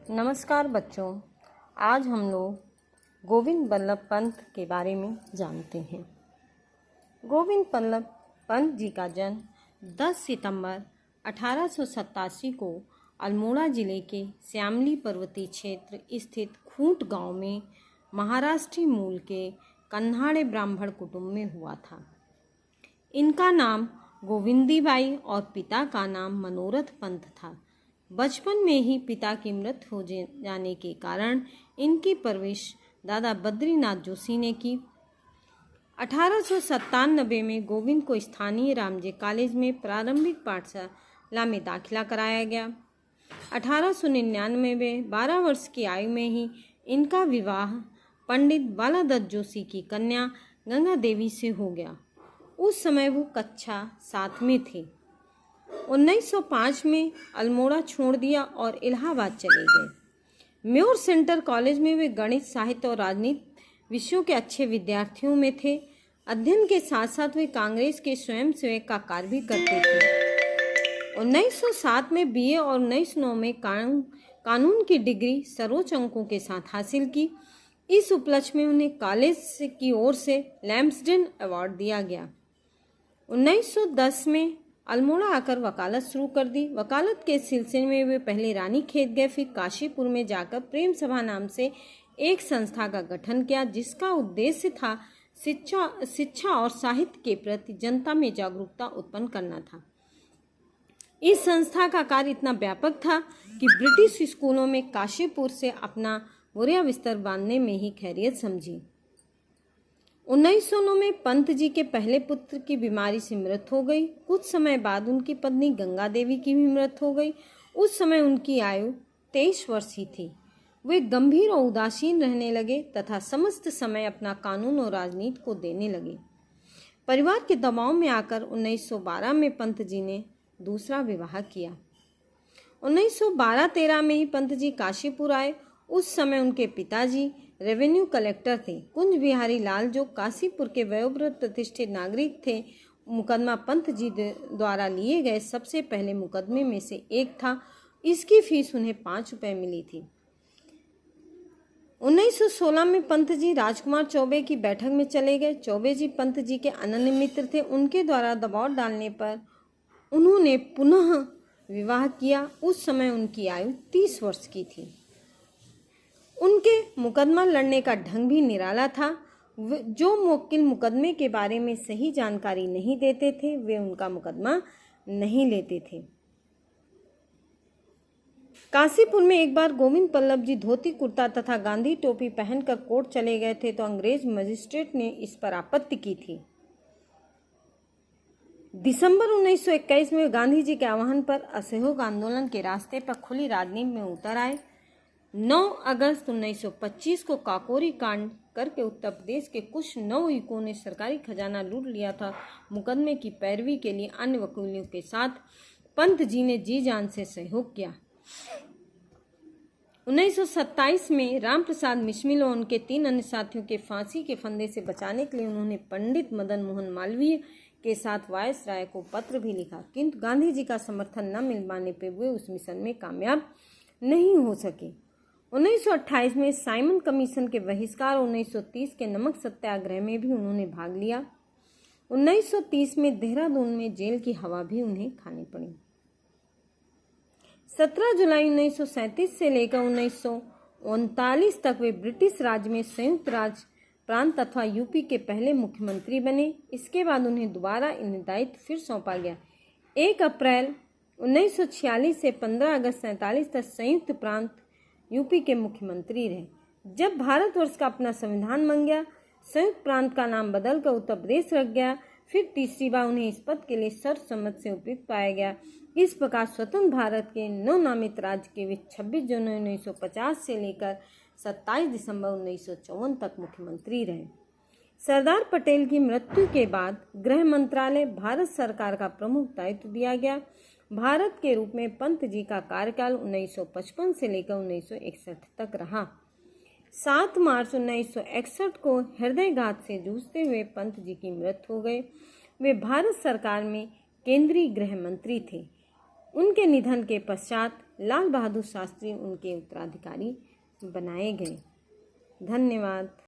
नमस्कार बच्चों, आज हम लोग गोविंद बल्लभ पंत के बारे में जानते हैं। गोविंद बल्लभ पंत जी का जन्म 10 सितंबर 1887 को अल्मोड़ा जिले के श्यामली पर्वतीय क्षेत्र स्थित खूंट गांव में महाराष्ट्री मूल के कन्हाड़े ब्राह्मण कुटुंब में हुआ था। इनका नाम गोविंदीबाई और पिता का नाम मनोरथ पंत था। बचपन में ही पिता की मृत्यु हो जाने के कारण इनकी परवरिश दादा बद्रीनाथ जोशी ने की। 1897 में गोविंद को स्थानीय रामजे कॉलेज में प्रारंभिक पाठशाला में दाखिला कराया गया। 1899 में 12 वर्ष की आयु में ही इनका विवाह पंडित बालादत्त जोशी की कन्या गंगा देवी से हो गया। उस समय वो कक्षा 7 में थे। 1905 में अल्मोड़ा छोड़ दिया और इलाहाबाद चले गए। म्योर सेंटर कॉलेज में वे गणित, साहित्य और राजनीति विषयों के अच्छे विद्यार्थियों में थे। अध्ययन के साथ साथ वे कांग्रेस के स्वयंसेवक का कार्य भी करते थे। 1907 में बीए और 1909 में कानून की डिग्री सर्वोच्च अंकों के साथ हासिल की। इस उपलक्ष्य में उन्हें कॉलेज की ओर से लैम्सडेन अवार्ड दिया गया। 1910 में अल्मोड़ा आकर वकालत शुरू कर दी। वकालत के सिलसिले में वे पहले रानीखेत गए, फिर काशीपुर में जाकर प्रेम सभा नाम से एक संस्था का गठन किया, जिसका उद्देश्य था शिक्षा और साहित्य के प्रति जनता में जागरूकता उत्पन्न करना था। इस संस्था का कार्य इतना व्यापक था कि ब्रिटिश स्कूलों में काशीपुर से अपना बोरिया बिस्तर बांधने में ही खैरियत समझी। 1909 में पंत जी के पहले पुत्र की बीमारी से मृत्यु हो गई। कुछ समय बाद उनकी पत्नी गंगा देवी की भी मृत्यु हो गई। उस समय उनकी आयु 23 वर्ष ही थी। वे गंभीर और उदासीन रहने लगे तथा समस्त समय अपना कानून और राजनीति को देने लगे। परिवार के दबाव में आकर 1912 में पंत जी ने दूसरा विवाह किया। 1912-13 में ही पंत जी काशीपुर आए। उस समय उनके पिताजी रेवेन्यू कलेक्टर थे। कुंज बिहारी लाल, जो काशीपुर के वयोवृद्ध प्रतिष्ठित नागरिक थे, मुकदमा पंत जी द्वारा लिए गए सबसे पहले मुकदमे में से एक था। इसकी फीस उन्हें 5 रुपये मिली थी। 1916 में पंत जी राजकुमार चौबे की बैठक में चले गए। चौबे जी पंत जी के अनन्य मित्र थे। उनके द्वारा दबाव डालने पर उन्होंने पुनः विवाह किया। उस समय उनकी आयु 30 वर्ष की थी। उनके मुकदमा लड़ने का ढंग भी निराला था। जो वकील मुकदमे के बारे में सही जानकारी नहीं देते थे, वे उनका मुकदमा नहीं लेते थे। काशीपुर में एक बार गोविंद बल्लभ जी धोती कुर्ता तथा गांधी टोपी पहनकर कोर्ट चले गए थे, तो अंग्रेज मजिस्ट्रेट ने इस पर आपत्ति की थी। दिसंबर 1921 में गांधी जी के आह्वान पर असहयोग आंदोलन के रास्ते पर खुली राजनीति में उतर आए। 9 अगस्त 1925 को काकोरी कांड करके उत्तर प्रदेश के कुछ नवयुवकों ने सरकारी खजाना लूट लिया था। मुकदमे की पैरवी के लिए अन्य वकीलों के साथ पंत जी ने जी जान से सहयोग किया। 1927 में रामप्रसाद बिस्मिल और उनके 3 अन्य साथियों के फांसी के फंदे से बचाने के लिए उन्होंने पंडित मदन मोहन मालवीय के साथ वायसराय को पत्र भी लिखा, किंतु गांधी जी का समर्थन न मिल पाने पर वे उस मिशन में कामयाब नहीं हो सके। 1928 में साइमन कमीशन के बहिष्कार, 1930 के नमक सत्याग्रह में भी उन्होंने भाग लिया। 1930 में देहरादून में जेल की हवा भी उन्हें खानी पड़ी। 17 जुलाई 1937 से लेकर 1939 तक वे ब्रिटिश राज में संयुक्त राज्य प्रांत तथा यूपी के पहले मुख्यमंत्री बने। इसके बाद उन्हें दोबारा इन दायित्व फिर सौंपा गया। 1 अप्रैल 1946 से 15 अगस्त 1947 तक संयुक्त प्रांत यूपी के मुख्यमंत्री रहे। जब भारतवर्ष का अपना संविधान बन गया, संयुक्त प्रांत का नाम बदलकर उत्तर प्रदेश रख गया। फिर तीसरी बार उन्हें इस पद के लिए सर्वसम्मति से उपयुक्त पाया गया। इस प्रकार स्वतंत्र भारत के नवनामित राज्य के वे 26 जनवरी 1950 से लेकर 27 दिसंबर 1954 तक मुख्यमंत्री रहे। सरदार पटेल की मृत्यु के बाद गृह मंत्रालय भारत सरकार का प्रमुख दायित्व दिया गया। भारत के रूप में पंत जी का कार्यकाल 1955 से लेकर 1961 तक रहा। 7 मार्च 1961 को हृदयघात से जूझते हुए पंत जी की मृत्यु हो गई। वे भारत सरकार में केंद्रीय गृह मंत्री थे। उनके निधन के पश्चात लाल बहादुर शास्त्री उनके उत्तराधिकारी बनाए गए। धन्यवाद।